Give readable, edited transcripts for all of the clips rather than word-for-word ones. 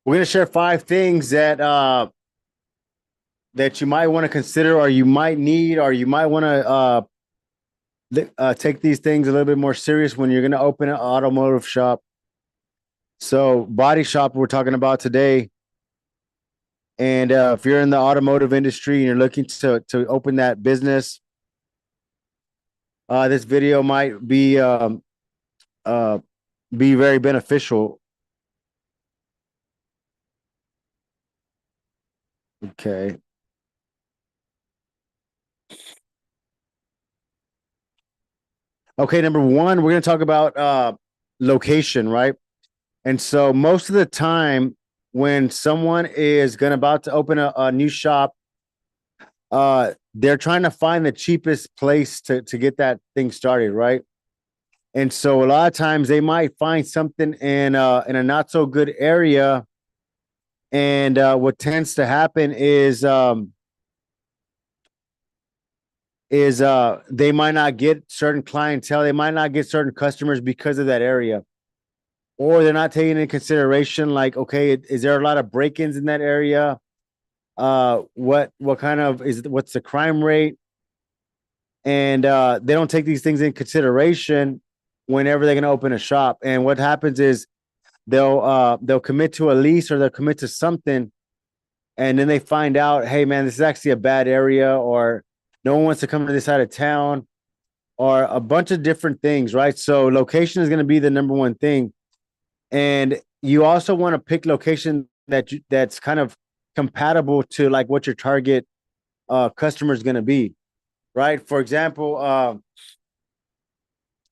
We're gonna share 5 things that you might want to consider, or you might need, or you might want to take these things a little bit more serious when you're gonna open an automotive shop. So, body shop we're talking about today, and if you're in the automotive industry and you're looking to open that business, this video might uh, be very beneficial. Okay. Okay, number one, we're gonna talk about location, right? And so most of the time when someone is gonna about to open a new shop, they're trying to find the cheapest place to get that thing started, right? And so a lot of times they might find something in a not so good area. And what tends to happen is they might not get certain clientele, they might not get certain customers because of that area. Or they're not taking into consideration, like, okay, is there a lot of break-ins in that area? What kind of is what's the crime rate? And they don't take these things in consideration whenever they're going to open a shop. And what happens is they'll commit to a lease, or they'll commit to something, and then they find out, hey man, this is actually a bad area, or no one wants to come to this side of town, or a bunch of different things, right? So location is going to be the number one thing. And you also want to pick location that's kind of compatible to like what your target customer is going to be, right? For example,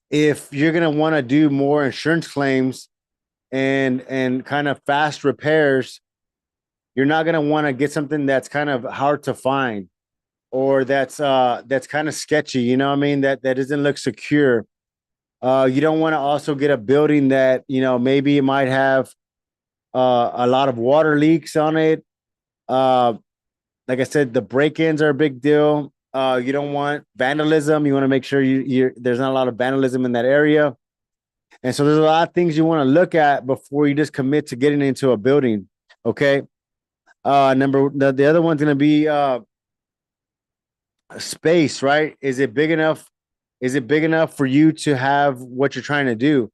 if you're going to want to do more insurance claims and kind of fast repairs, you're not going to want to get something that's kind of hard to find, or that's kind of sketchy, you know what I mean, that doesn't look secure. You don't want to also get a building that, maybe it might have a lot of water leaks on it. Uh, like I said, the break-ins are a big deal. You don't want vandalism. You want to make sure there's not a lot of vandalism in that area. And so there's a lot of things you want to look at before you just commit to getting into a building. Okay. The other one's gonna be space, right? Is it big enough? Is it big enough for you to have what you're trying to do?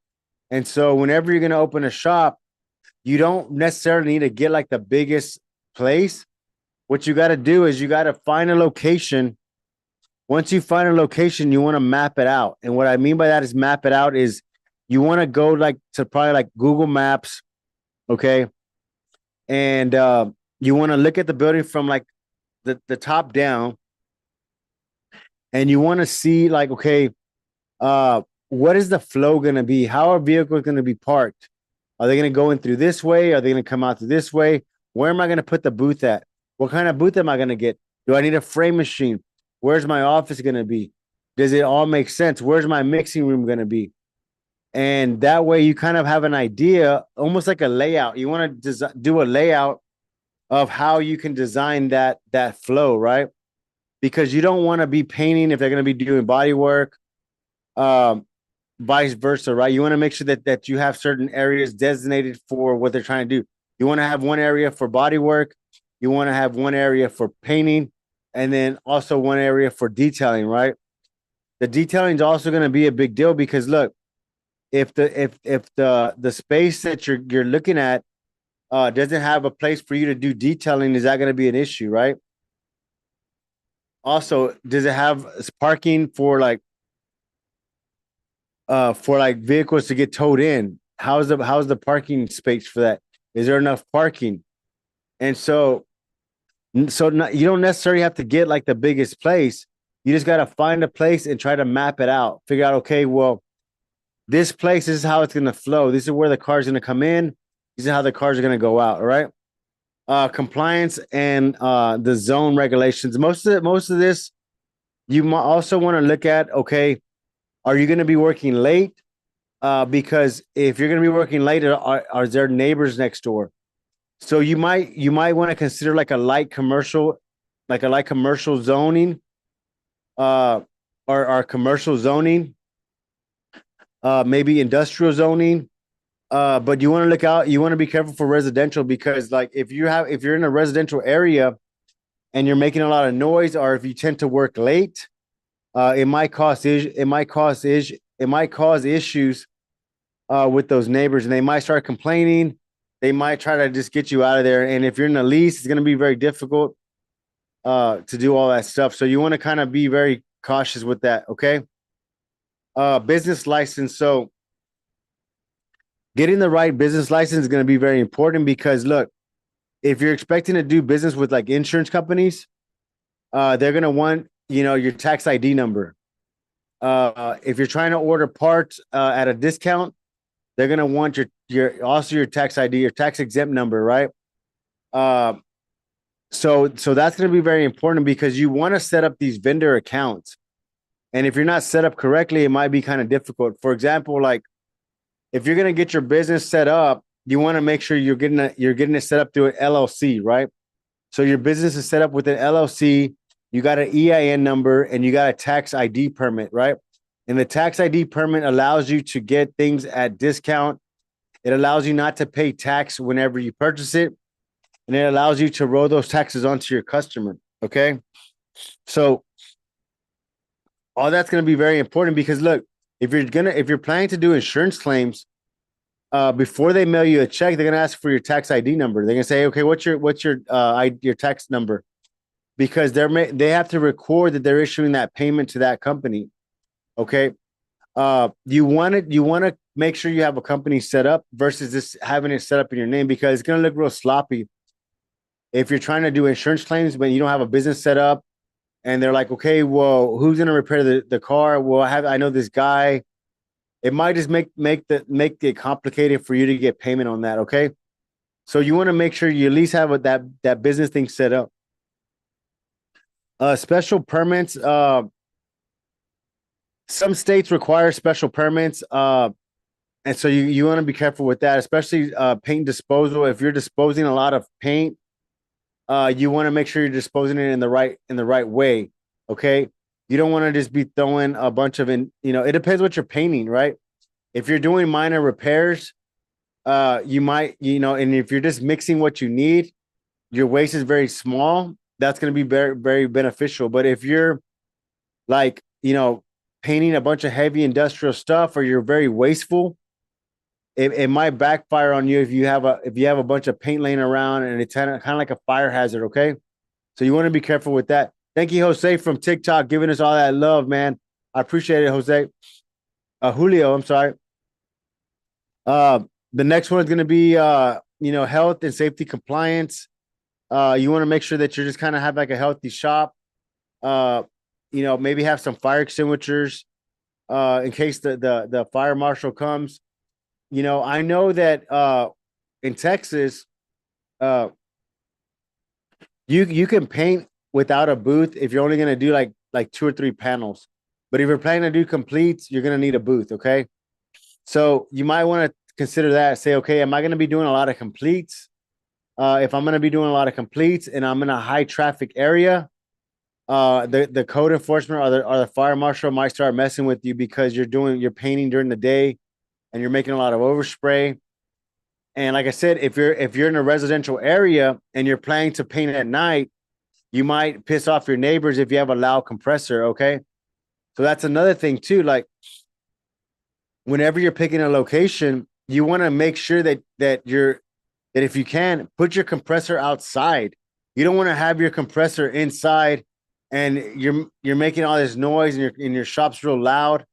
And so whenever you're gonna open a shop, you don't necessarily need to get like the biggest place. What you got to do is you got to find a location. Once you find a location, you want to map it out. And what I mean by that is map it out is you want to go like to probably like Google Maps, okay? And you want to look at the building from like the top down, and you want to see like, okay, what is the flow going to be? How are vehicles going to be parked? Are they going to go in through this way? Are they going to come out through this way? Where am I going to put the booth at? What kind of booth am I going to get? Do I need a frame machine? Where's my office going to be? Does it all make sense? Where's my mixing room going to be? And that way you kind of have an idea, almost like a layout. You want to do a layout of how you can design that flow, right? Because you don't want to be painting if they're going to be doing body work, um, vice versa, right? You want to make sure that you have certain areas designated for what they're trying to do. You want to have one area for body work, you want to have one area for painting, and then also one area for detailing, right? The detailing is also going to be a big deal because look, if the space that you're looking at doesn't have a place for you to do detailing, is that going to be an issue, right? Also, does it have parking for like vehicles to get towed in? How's the parking space for that? Is there enough parking? And you don't necessarily have to get like the biggest place. You just got to find a place and try to map it out. Figure out, okay, well, this place, this is how it's going to flow. This is where the car's going to come in. This is how the cars are going to go out. All right. Compliance and the zone regulations. Most of this, you also want to look at, okay, are you going to be working late? Because if you're going to be working late, are there neighbors next door? So you might want to consider like a light commercial zoning, uh, or commercial zoning, maybe industrial zoning. But you want to look out, you want to be careful for residential because like if you're in a residential area and you're making a lot of noise, or if you tend to work late, it might cause issues with those neighbors, and they might start complaining. They might try to just get you out of there. And if you're in a lease, it's going to be very difficult to do all that stuff. So you want to kind of be very cautious with that. Okay. Business license. So getting the right business license is going to be very important because look, if you're expecting to do business with like insurance companies, they're going to want, your tax ID number. If you're trying to order parts at a discount, they're going to want your tax ID, your tax exempt number, right? Uh, so that's going to be very important because you want to set up these vendor accounts. And if you're not set up correctly, it might be kind of difficult. For example, like if you're going to get your business set up, you want to make sure you're getting it set up through an LLC, right? So your business is set up with an LLC, you got an EIN number, and you got a tax ID permit, right? And the tax ID permit allows you to get things at discount. It allows you not to pay tax whenever you purchase it, and it allows you to roll those taxes onto your customer. Okay, so all that's going to be very important because look, if you're planning to do insurance claims, before they mail you a check, they're going to ask for your tax ID number. They're going to say, okay, your tax number, because they have to record that they're issuing that payment to that company. Okay, you want to make sure you have a company set up versus just having it set up in your name because it's going to look real sloppy if you're trying to do insurance claims but you don't have a business set up. And they're like, okay, well, who's going to repair the car? Well, I know this guy. It might just make it complicated for you to get payment on that. Okay, so you want to make sure you at least have that business thing set up. Special permits. Some states require special permits. And so you want to be careful with that, especially paint disposal. If you're disposing a lot of paint, you want to make sure you're disposing it in the right way. Okay. You don't want to just be throwing a bunch of it depends what you're painting, right? If you're doing minor repairs, you might, and if you're just mixing what you need, your waste is very small. That's going to be very, very beneficial. But if you're like, painting a bunch of heavy industrial stuff or you're very wasteful, it might backfire on you if you have a bunch of paint laying around and it's kind of like a fire hazard. Okay. So you want to be careful with that. Thank you, Jose from TikTok, giving us all that love, man. I appreciate it, Jose. Julio, I'm sorry. The next one is going to be, health and safety compliance. You want to make sure that you're just kind of have like a healthy shop. Maybe have some fire extinguishers in case the fire marshal comes. I know that in Texas, you can paint without a booth if you're only going to do like 2 or 3 panels. But if you're planning to do completes, you're going to need a booth. Okay. So you might want to consider that. Say, okay, am I going to be doing a lot of completes? If I'm going to be doing a lot of completes and I'm in a high traffic area, the code enforcement or the fire marshal might start messing with you because you're painting during the day and you're making a lot of overspray. And like I said, if you're in a residential area and you're planning to paint at night, you might piss off your neighbors if you have a loud compressor. Okay. So that's another thing too. Like whenever you're picking a location, you want to make sure that if you can put your compressor outside. You don't want to have your compressor inside and you're making all this noise and your shop's real loud.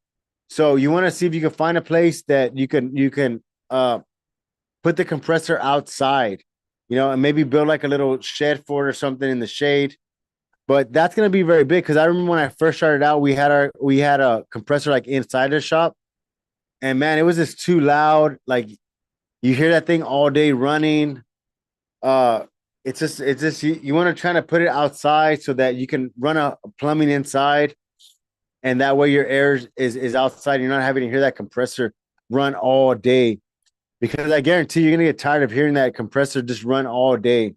So you want to see if you can find a place that you can put the compressor outside, and maybe build like a little shed for it or something in the shade. But that's going to be very big because I remember when I first started out, we had a compressor like inside the shop, and man, it was just too loud. Like you hear that thing all day running. It's just you want to try to put it outside so that you can run a plumbing inside, and that way your air is outside. You're not having to hear that compressor run all day, because I guarantee you're gonna get tired of hearing that compressor just run all day.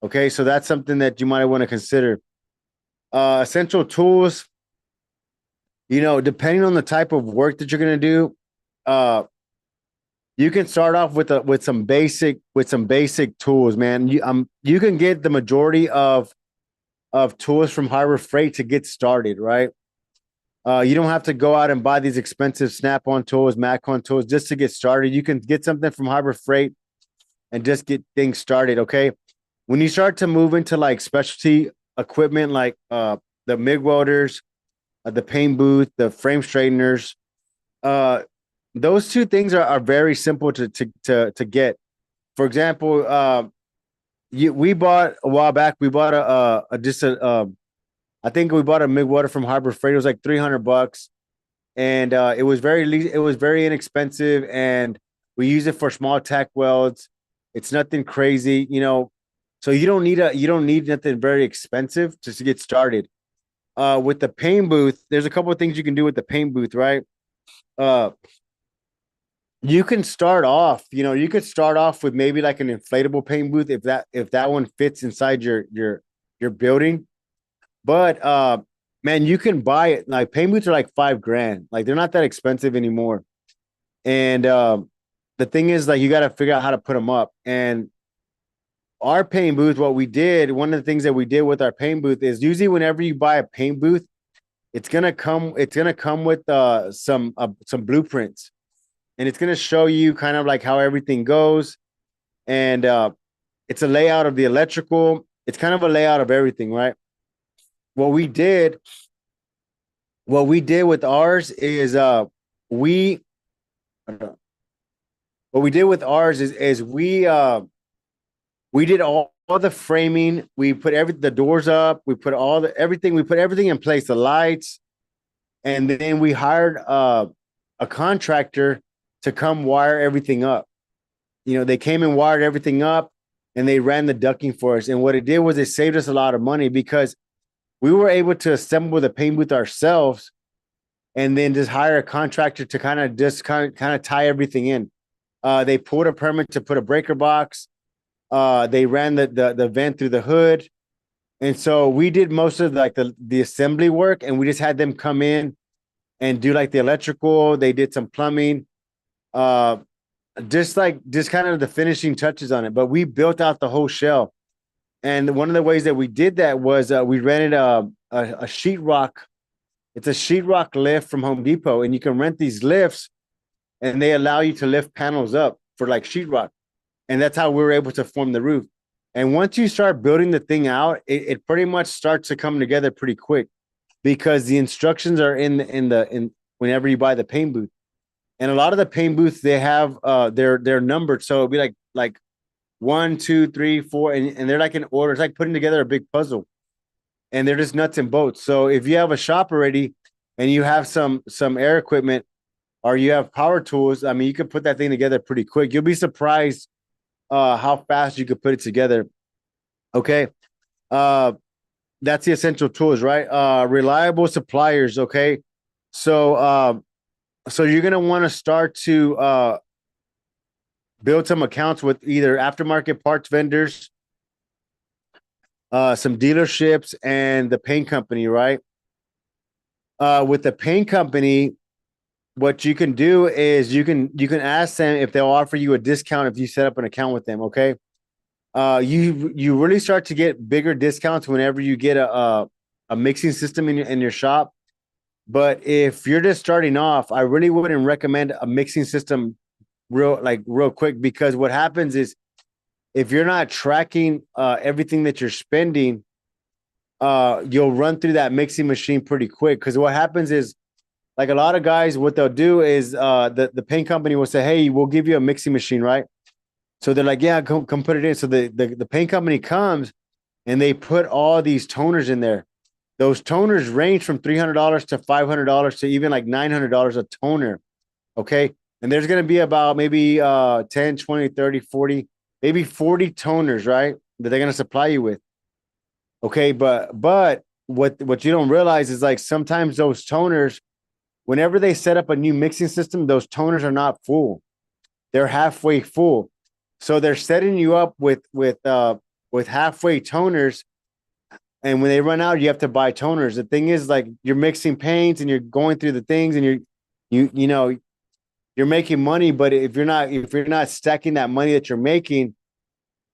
Okay, so that's something that you might want to consider. Essential tools. Depending on the type of work that you're gonna do, you can start off with some basic tools, man. You can get the majority of tools from Harbor Freight to get started, right? You don't have to go out and buy these expensive Snap-on tools, Macon tools just to get started. You can get something from Harbor Freight and just get things started. Okay. When you start to move into like specialty equipment, like the MIG welders, the paint booth, the frame straighteners, uh, those two things are very simple to get. For example, we bought a while back. We bought a just a I think we bought a MIG welder from Harbor Freight. It was like $300, and it was very inexpensive, and we use it for small tack welds. It's nothing crazy, you know. So you don't need nothing very expensive just to get started. With the paint booth, there's a couple of things you can do with the paint booth, right? Uh, you can start off, you could start off with maybe like an inflatable paint booth if that one fits inside your building. But man, you can buy it. Like paint booths are like 5 grand. Like they're not that expensive anymore. And the thing is, like, you got to figure out how to put them up. And our paint booth, one of the things that we did with our paint booth is usually whenever you buy a paint booth, it's gonna come with some blueprints, and it's gonna show you kind of like how everything goes. And it's a layout of the electrical. It's kind of a layout of everything, right? What we did, what we did with ours is we what we did with ours is we did all the framing. We put the doors up. We put everything. We put everything in place. The lights, and then we hired a contractor to come wire everything up. They came and wired everything up, and they ran the ducting for us. And what it did was it saved us a lot of money because we were able to assemble the paint booth ourselves, and then just hire a contractor to kind of tie everything in. They pulled a permit to put a breaker box. They ran the vent through the hood. And so we did most of like the assembly work, and we just had them come in and do like the electrical. They did some plumbing, just kind of the finishing touches on it. But we built out the whole shell. And one of the ways that we did that was we rented a sheetrock. It's a sheetrock lift from Home Depot, and you can rent these lifts, and they allow you to lift panels up for like sheetrock. And that's how we were able to form the roof. And once you start building the thing out, it pretty much starts to come together pretty quick because the instructions are in whenever you buy the paint booth. And a lot of the paint booths, they have they're numbered. So it'll be like 1, 2, 3, 4, and they're like in order. It's like putting together a big puzzle. And they're just nuts and bolts. So if you have a shop already and you have some air equipment or you have power tools, I mean, you can put that thing together pretty quick. You'll be surprised how fast you could put it together. Okay. That's the essential tools, right? Reliable suppliers. Okay. So you're going to want to start to build some accounts with either aftermarket parts vendors, some dealerships, and the paint company, right? With the paint company, what you can do is you can ask them if they'll offer you a discount if you set up an account with them. Okay. You really start to get bigger discounts whenever you get a mixing system in your shop. But if you're just starting off, I really wouldn't recommend a mixing system real quick, because what happens is if you're not tracking everything that you're spending, you'll run through that mixing machine pretty quick. Because what happens is, like a lot of guys, what they'll do is the paint company will say, "Hey, we'll give you a mixing machine, right?" So they're like, "Yeah, come put it in." So the paint company comes and they put all these toners in there. Those toners range from $300 to $500 to even like $900 a toner. Okay. And there's going to be about maybe 10, 20, 30, 40, maybe 40 toners, right? That they're going to supply you with. Okay. But what you don't realize is, like, sometimes those toners, whenever they set up a new mixing system, those toners are not full. They're halfway full. So they're setting you up with halfway toners. And when they run out, you have to buy toners. The thing is, like, you're mixing paints and you're going through the things, and you're you're making money, but if you're not stacking that money that you're making,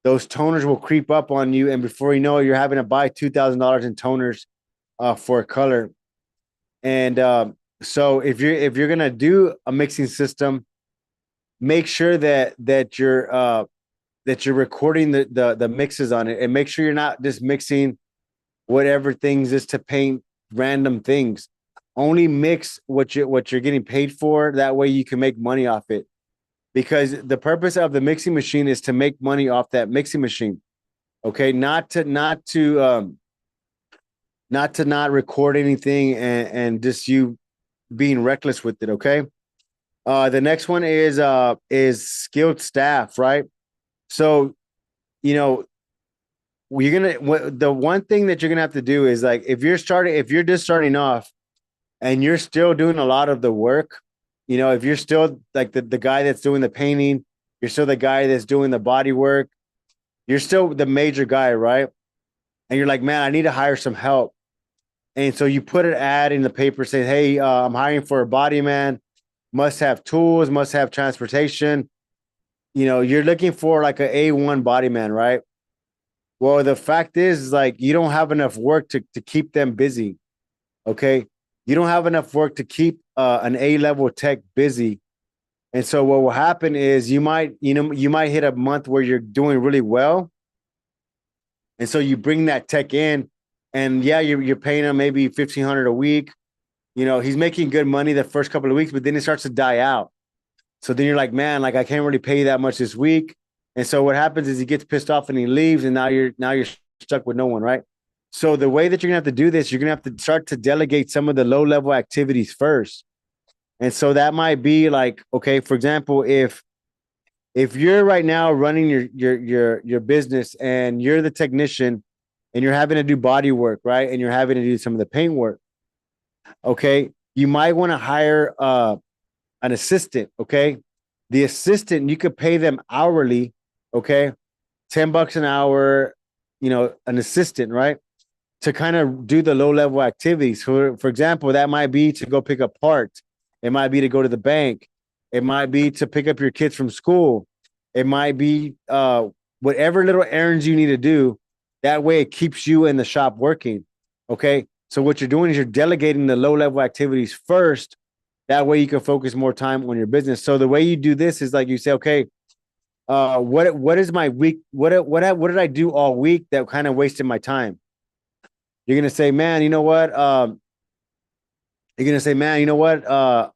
those toners will creep up on you, and before you know it, you're having to buy $2,000 in toners for a color. And so if you're gonna do a mixing system, make sure that you're recording the mixes on it, and make sure you're not just mixing whatever things is to paint random things. Only mix what you're getting paid for. That way you can make money off it. Because the purpose of the mixing machine is to make money off that mixing machine. Okay, not to not record anything and just you being reckless with it. Okay. The next one is skilled staff, right? So, you know, the one thing that you're gonna have to do is like if you're just starting off and you're still doing a lot of the work, if you're still like the guy that's doing the painting, you're still the guy that's doing the body work, you're still the major guy, right? And you're like, man, I need to hire some help. And so you put an ad in the paper saying, hey, I'm hiring for a body man, must have tools, must have transportation. You're looking for like an A1 body man, right? Well, the fact is like you don't have enough work to keep them busy. Okay. You don't have enough work to keep an A-level tech busy. And so what will happen is you might hit a month where you're doing really well. And so you bring that tech in, and yeah, you're paying him maybe 1,500 a week. He's making good money the first couple of weeks, but then it starts to die out. So then you're like, man, like I can't really pay you that much this week. And so what happens is he gets pissed off and he leaves, and now you're stuck with no one, right? So the way that you're gonna have to do this, you're gonna have to start to delegate some of the low level activities first. And so that might be like, okay, for example, if you're right now running your business and you're the technician and you're having to do body work, right? And you're having to do some of the paint work, okay, you might want to hire an assistant, okay? The assistant, you could pay them hourly, okay? $10 an hour, an assistant, right? To kind of do the low level activities. For example, that might be to go pick up parts. It might be to go to the bank. It might be to pick up your kids from school. It might be whatever little errands you need to do. That way it keeps you in the shop working. Okay. So what you're doing is you're delegating the low level activities first. That way you can focus more time on your business. So the way you do this is like you say, okay, what is my week? What did I do all week that kind of wasted my time? You're gonna say, man, you know what? You're gonna say, man, you know what? I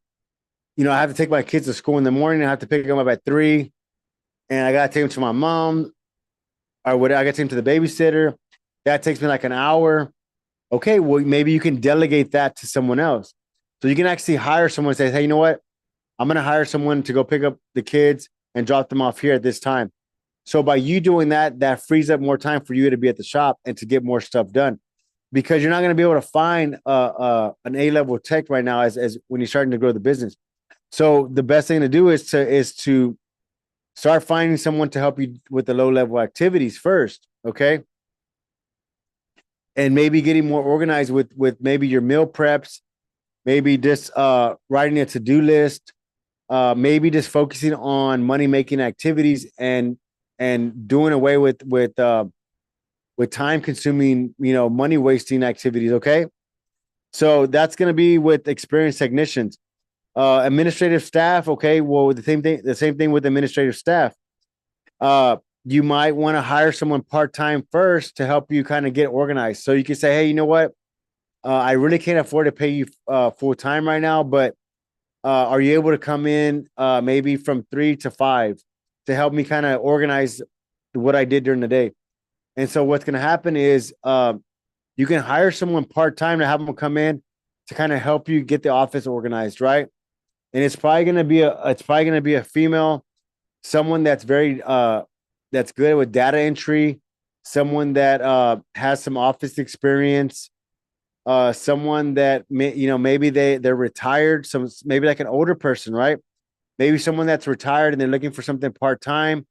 have to take my kids to school in the morning. I have to pick them up at 3, and I gotta take them to my mom, or what? I gotta take them to the babysitter. That takes me like an hour. Okay, well, maybe you can delegate that to someone else. So you can actually hire someone and say, hey, you know what? I'm gonna hire someone to go pick up the kids and drop them off here at this time. So by you doing that, that frees up more time for you to be at the shop and to get more stuff done. Because you're not going to be able to find an A-level tech right now as when you're starting to grow the business. So the best thing to do is to start finding someone to help you with the low-level activities first, okay? And maybe getting more organized with maybe your meal preps, maybe just writing a to-do list, maybe just focusing on money-making activities and doing away with time consuming, money wasting activities. Okay. So that's going to be with experienced technicians, administrative staff. Okay. Well, the same thing with administrative staff. You might want to hire someone part-time first to help you kind of get organized. So you can say, hey, you know what? I really can't afford to pay you full time right now, but are you able to come in maybe from 3 to 5 to help me kind of organize what I did during the day? And so what's going to happen is you can hire someone part-time to have them come in to kind of help you get the office organized, right? And it's probably going to be a female, someone that's very that's good with data entry, someone that has some office experience, someone that maybe they're retired, maybe like an older person, right? Maybe someone that's retired and they're looking for something part-time.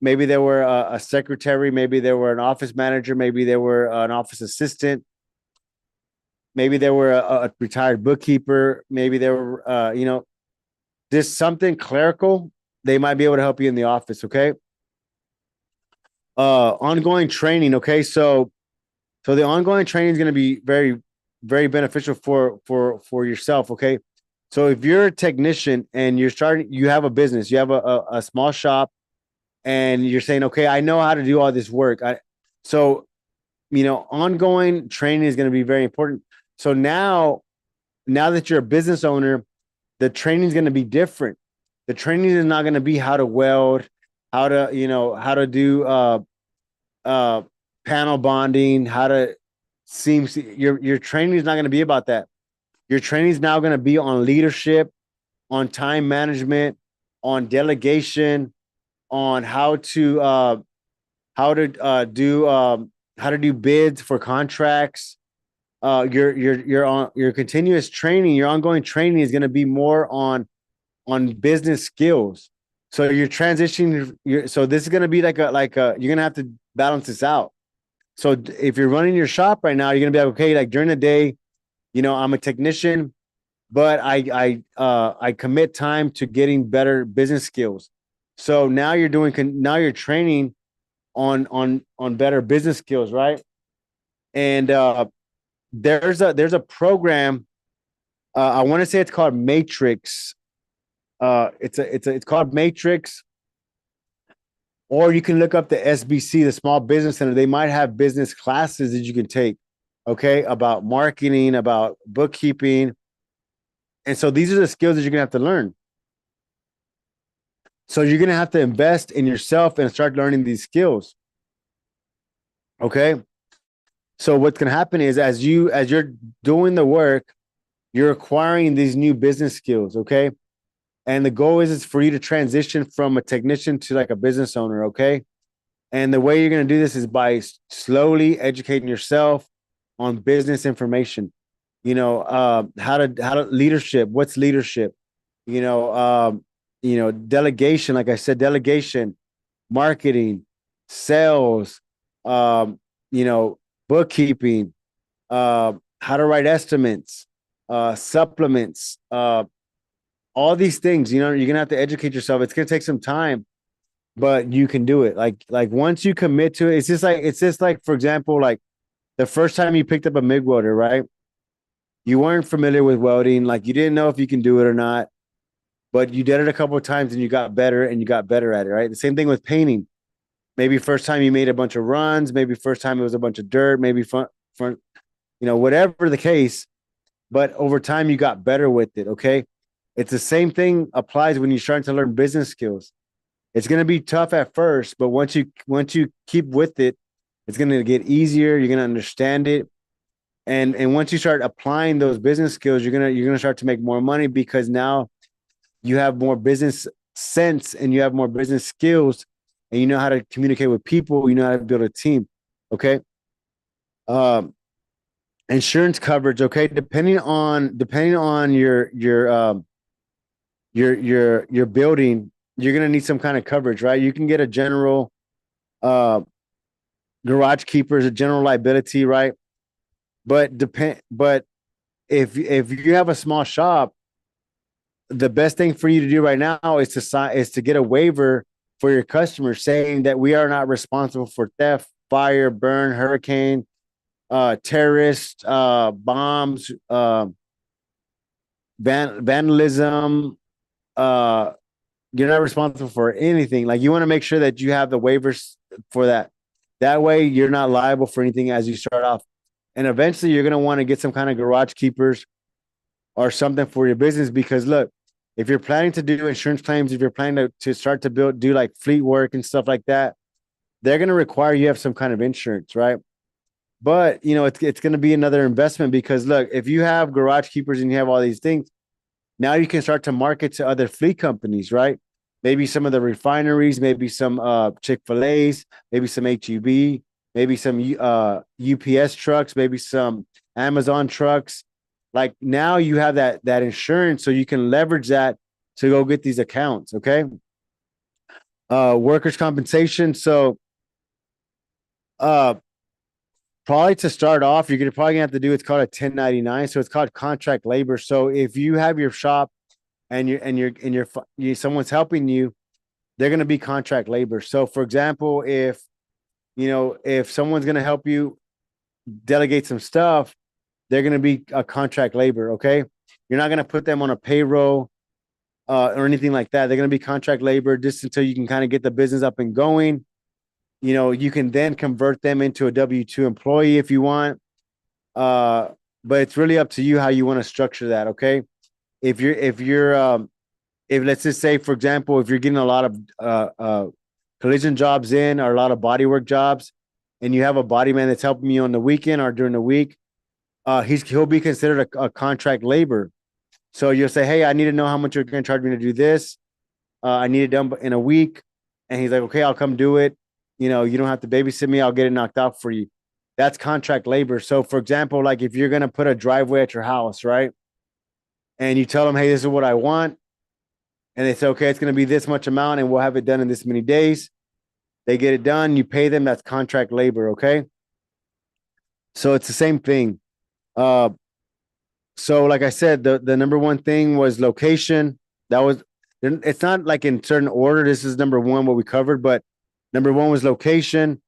Maybe they were a secretary, maybe they were an office manager, maybe they were an office assistant, maybe they were a retired bookkeeper, maybe they were just something clerical, they might be able to help you in the office. Okay. Ongoing training. Okay. So the ongoing training is going to be very, very beneficial for yourself. Okay. So if you're a technician and you have a business, you have a small shop, and you're saying, okay, I know how to do all this work. So ongoing training is going to be very important. So now that you're a business owner, the training is going to be different. The training is not going to be how to weld, how to do uh panel bonding, how to seam. Your training is not going to be about that. Your training is now going to be on leadership, on time management, on delegation, on how to do bids for contracts. Your continuous training, your ongoing training is going to be more on business skills. So you're transitioning. So this is going to be like a you're going to have to balance this out. So if you're running your shop right now, you're going to be like, okay, like during the day, I'm a technician, but I commit time to getting better business skills. So now you're training on better business skills, right? And there's a program. I want to say it's called Matrix. It's called Matrix, or you can look up the SBC, the Small Business Center. They might have business classes that you can take, okay, about marketing, about bookkeeping. And so these are the skills that you're gonna have to learn. So you're gonna have to invest in yourself and start learning these skills. Okay. So what's gonna happen is as you're doing the work, you're acquiring these new business skills. Okay. And the goal is for you to transition from a technician to like a business owner. Okay. And the way you're going to do this is by slowly educating yourself on business information. How to leadership. What's leadership? Delegation. Like I said, delegation, marketing, sales. Bookkeeping. How to write estimates, supplements. All these things. You're gonna have to educate yourself. It's gonna take some time, but you can do it. Like once you commit to it, it's just like for example, like the first time you picked up a MIG welder, right? You weren't familiar with welding, like you didn't know if you can do it or not, but you did it a couple of times and you got better and you got better at it, right? The same thing with painting. Maybe first time you made a bunch of runs, maybe first time it was a bunch of dirt, maybe front, whatever the case, but over time you got better with it. Okay. It's the same thing applies when you're starting to learn business skills. It's going to be tough at first, but once you keep with it, it's going to get easier. You're going to understand it, and once you start applying those business skills, you're gonna start to make more money because now you have more business sense and you have more business skills, and you know how to communicate with people. You know how to build a team. Okay. Um, Insurance coverage. Okay, depending on your building, you're gonna need some kind of coverage, right? You can get a general uh garage keepers, a general liability, right? But if you have a small shop, the best thing for you to do right now is to get a waiver for your customers saying that we are not responsible for theft, fire, burn, hurricane, terrorist, bombs, vandalism. Uh, you're not responsible for anything. Like you want to make sure that you have the waivers for that. That way, you're not liable for anything as you start off. And eventually, you're going to want to get some kind of garage keepers or something for your business because look, if you're planning to do insurance claims, if you're planning to start to do like fleet work and stuff like that, they're going to require you have some kind of insurance, right? But it's going to be another investment because look, if you have garage keepers and you have all these things, now you can start to market to other fleet companies, right? Maybe some of the refineries, maybe some Chick-fil-A's, maybe some HEB, maybe some UPS trucks, maybe some Amazon trucks. Like now you have that insurance, so you can leverage that to go get these accounts. Okay. Workers' compensation. So uh probably to start off, probably gonna have to do it's called a 1099. So it's called contract labor. So if you have your shop someone's helping you, they're going to be contract labor. So for example, if someone's going to help you delegate some stuff, they're going to be a contract labor. Okay. You're not going to put them on a payroll or anything like that. They're going to be contract labor just until you can kind of get the business up and going. You can then convert them into a W-2 employee if you want. But it's really up to you how you want to structure that. Okay. If let's just say, for example, if you're getting a lot of collision jobs in or a lot of body work jobs, and you have a body man that's helping you on the weekend or during the week, he'll be considered a contract labor. So you'll say, hey, I need to know how much you're going to charge me to do this. I need it done in a week. And he's like, okay, I'll come do it. You don't have to babysit me. I'll get it knocked out for you. That's contract labor. So for example, like if you're going to put a driveway at your house, right? And you tell them, hey, this is what I want. And they say, okay, it's going to be this much amount and we'll have it done in this many days. They get it done. You pay them. That's contract labor. Okay. So it's the same thing. So like I said, the number one thing was location. It's not like in certain order. This is number one, what we covered, but number one was location,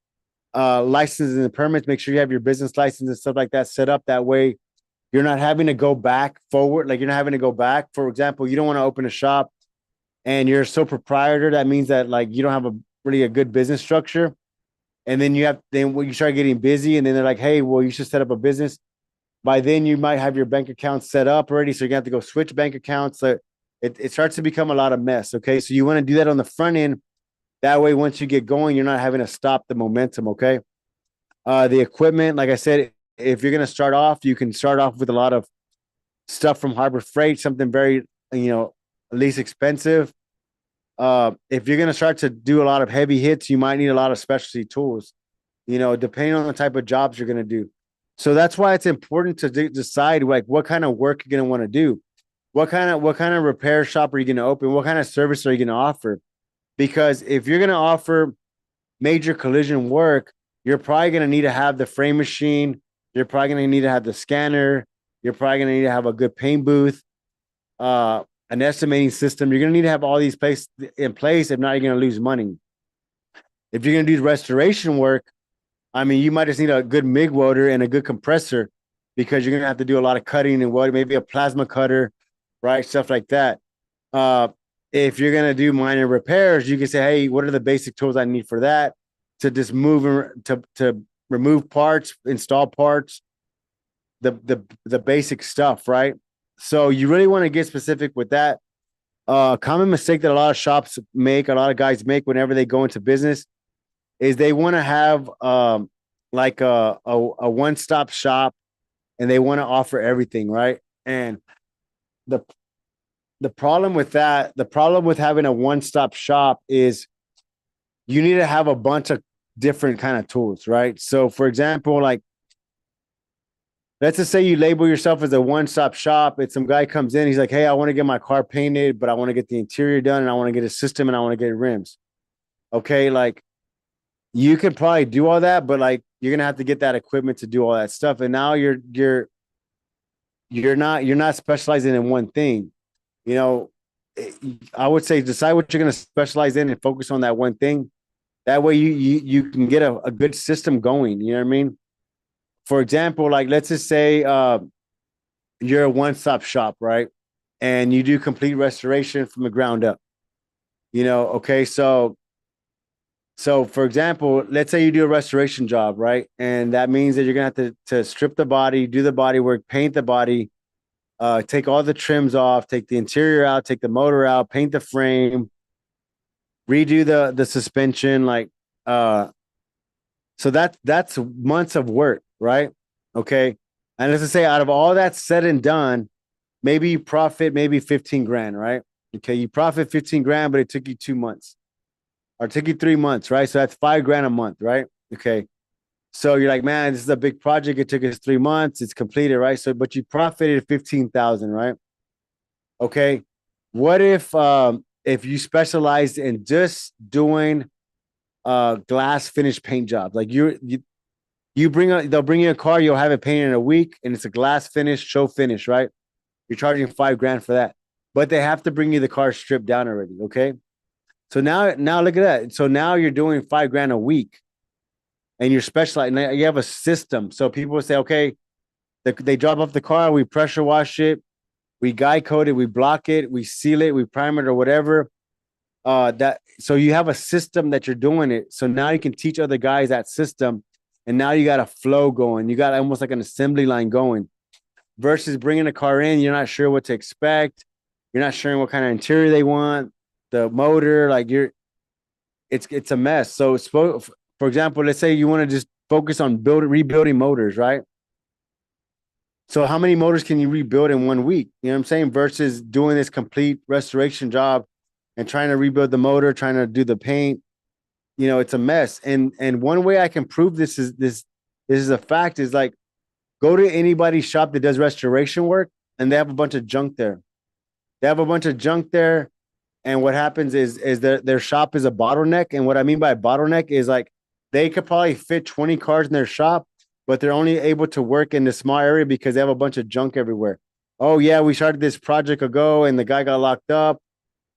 licenses and permits. Make sure you have your business license and stuff like that set up. That way you're not having to go back forward. Like you're not having to go back. For example, you don't want to open a shop and you're so proprietor. That means that like you don't have really a good business structure. And then when you start getting busy and then they're like, hey, well, you should set up a business. By then you might have your bank account set up already. So you're gonna have to go switch bank accounts. So it starts to become a lot of mess. Okay. So you want to do that on the front end. That way, once you get going, you're not having to stop the momentum. Okay. The equipment, like I said, if you're gonna start off, you can start off with a lot of stuff from Harbor Freight, something very, least expensive. If you're gonna start to do a lot of heavy hits, you might need a lot of specialty tools, depending on the type of jobs you're gonna do. So that's why it's important to decide like what kind of work you're gonna want to do. What kind of repair shop are you gonna open? What kind of service are you gonna offer? Because if you're gonna offer major collision work, you're probably gonna need to have the frame machine. You're probably gonna need to have the scanner. You're probably gonna need to have a good paint booth, an estimating system. You're gonna need to have all these in place. If not, you're gonna lose money. If you're gonna do restoration work, I mean, you might just need a good MIG welder and a good compressor because you're going to have to do a lot of cutting and welding, maybe a plasma cutter, right? Stuff like that. If you're going to do minor repairs, you can say, hey, what are the basic tools I need for that? To just to remove parts, install parts, the basic stuff, right? So you really want to get specific with that. Common mistake that a lot of shops make, a lot of guys make whenever they go into business is they want to have like a one-stop shop and they want to offer everything, right? And the problem with that, the problem with having a one-stop shop is you need to have a bunch of different kind of tools, right? So for example, like let's just say you label yourself as a one-stop shop. It's some guy comes in, he's like, hey, I want to get my car painted, but I want to get the interior done and I want to get a system and I want to get rims. Okay, like you could probably do all that, but like you're gonna have to get that equipment to do all that stuff. And now you're not specializing in one thing. I would say decide what you're gonna specialize in and focus on that one thing. That way you can get a good system going. You know what I mean? For example, like let's just say you're a one-stop shop, right? And you do complete restoration from the ground up. Okay, so for example, let's say you do a restoration job, right? And that means that you're gonna have to strip the body, do the body work, paint the body, take all the trims off, take the interior out, take the motor out, paint the frame, redo the suspension, like so that's months of work, right? Okay. And let's just say out of all that said and done, maybe you profit maybe 15 grand, right? Okay, you profit 15 grand, but it took you 2 months. Or took you 3 months, right? So that's 5 grand a month, right? Okay. So you're like, man, this is a big project. It took us 3 months. It's completed, right? So, but you profited 15,000, right? Okay. What if you specialized in just doing glass finish paint jobs? Like they'll bring you a car, you'll have it painted in a week, and it's a glass finish, show finish, right? You're charging 5 grand for that. but they have to bring you the car stripped down already. Okay. So now look at that. So now you're doing $5,000 a week and you're specialized and you have a system. So people will say, okay, they drop off the car, we pressure wash it, we guy coat it, we block it, we seal it, we prime it or whatever. That so you have a system that you're doing it. So now you can teach other guys that system, and now you got a flow going. You got almost like an assembly line going. Versus bringing a car in, you're not sure what to expect. You're not sure what kind of interior they want, the motor, like it's a mess. So for example, let's say you want to just focus on rebuilding motors, right? So how many motors can you rebuild in 1 week? You know what I'm saying? Versus doing this complete restoration job and trying to rebuild the motor, trying to do the paint. You know, it's a mess. And one way I can prove this is a fact is like go to anybody's shop that does restoration work and they have a bunch of junk there. They have a bunch of junk there. And what happens is their shop is a bottleneck. And what I mean by a bottleneck is like they could probably fit 20 cars in their shop, but they're only able to work in the small area because they have a bunch of junk everywhere. Oh, yeah, we started this project ago and the guy got locked up.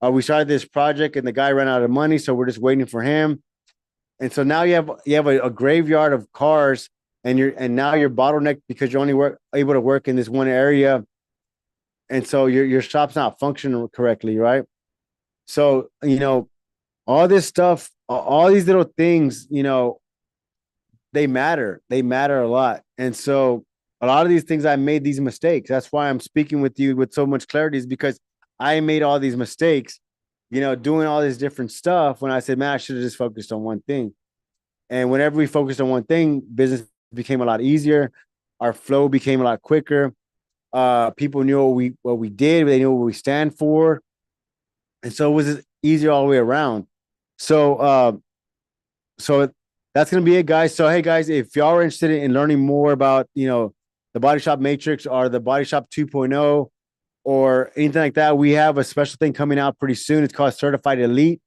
We started this project and the guy ran out of money, so we're just waiting for him. And so now you have a graveyard of cars, and now you're bottlenecked because you're only able to work in this one area, and so your shop's not functioning correctly, right? So all this stuff, all these little things, they matter. They matter a lot, and so a lot of these things I made these mistakes. That's why I'm speaking with you with so much clarity, is because I made all these mistakes, doing all this different stuff when I said, man, I should have just focused on one thing. And whenever we focused on one thing, business became a lot easier. Our flow became a lot quicker. People knew what we did. They knew what we stand for. And so it was easier all the way around. So that's going to be it, guys. So, hey, guys, if y'all are interested in learning more about, the Body Shop Matrix or the Body Shop 2.0, or anything like that, we have a special thing coming out pretty soon. It's called Certified Elite,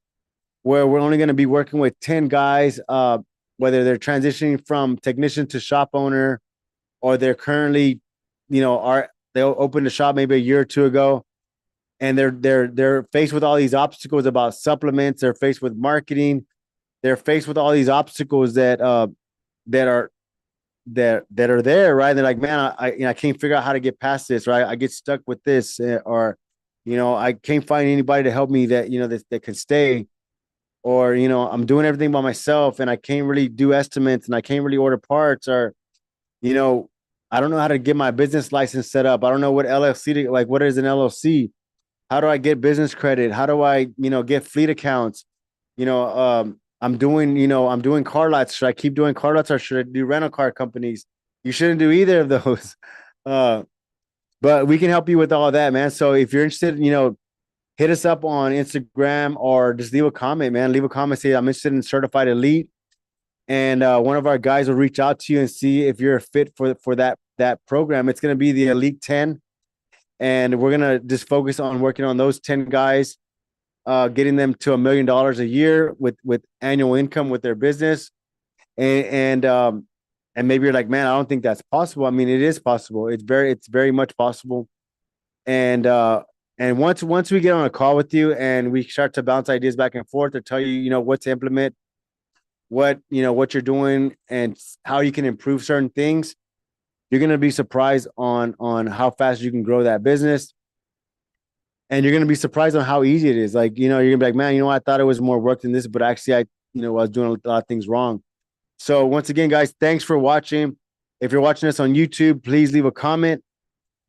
where we're only going to be working with 10 guys, whether they're transitioning from technician to shop owner, or they're currently, they opened a shop maybe a year or two ago, and they're faced with all these obstacles about supplements. They're faced with marketing. They're faced with all these obstacles that are there, right? They're like, man, I can't figure out how to get past this, right? I get stuck with this, or I can't find anybody to help me that can stay, or I'm doing everything by myself and I can't really do estimates and I can't really order parts, or I don't know how to get my business license set up. I don't know what LLC like. What is an LLC? How do I get business credit? How do I get fleet accounts? I'm doing car lots. Should I keep doing car lots or should I do rental car companies? You shouldn't do either of those. But we can help you with all that, man. So if you're interested, hit us up on Instagram or just leave a comment, man. Leave a comment, say I'm interested in Certified Elite. And one of our guys will reach out to you and see if you're a fit for that program. It's going to be the Elite 10. And we're going to just focus on working on those 10 guys, getting them to $1 million a year with annual income with their business. And maybe you're like, man, I don't think that's possible. I mean, it is possible. It's very much possible. And once we get on a call with you and we start to bounce ideas back and forth, to tell you, what to implement, what you're doing and how you can improve certain things, you're going to be surprised on how fast you can grow that business. And you're going to be surprised on how easy it is. Like, you're going to be like, man, I thought it was more work than this, but actually I was doing a lot of things wrong. So once again, guys, thanks for watching. If you're watching us on YouTube, please leave a comment.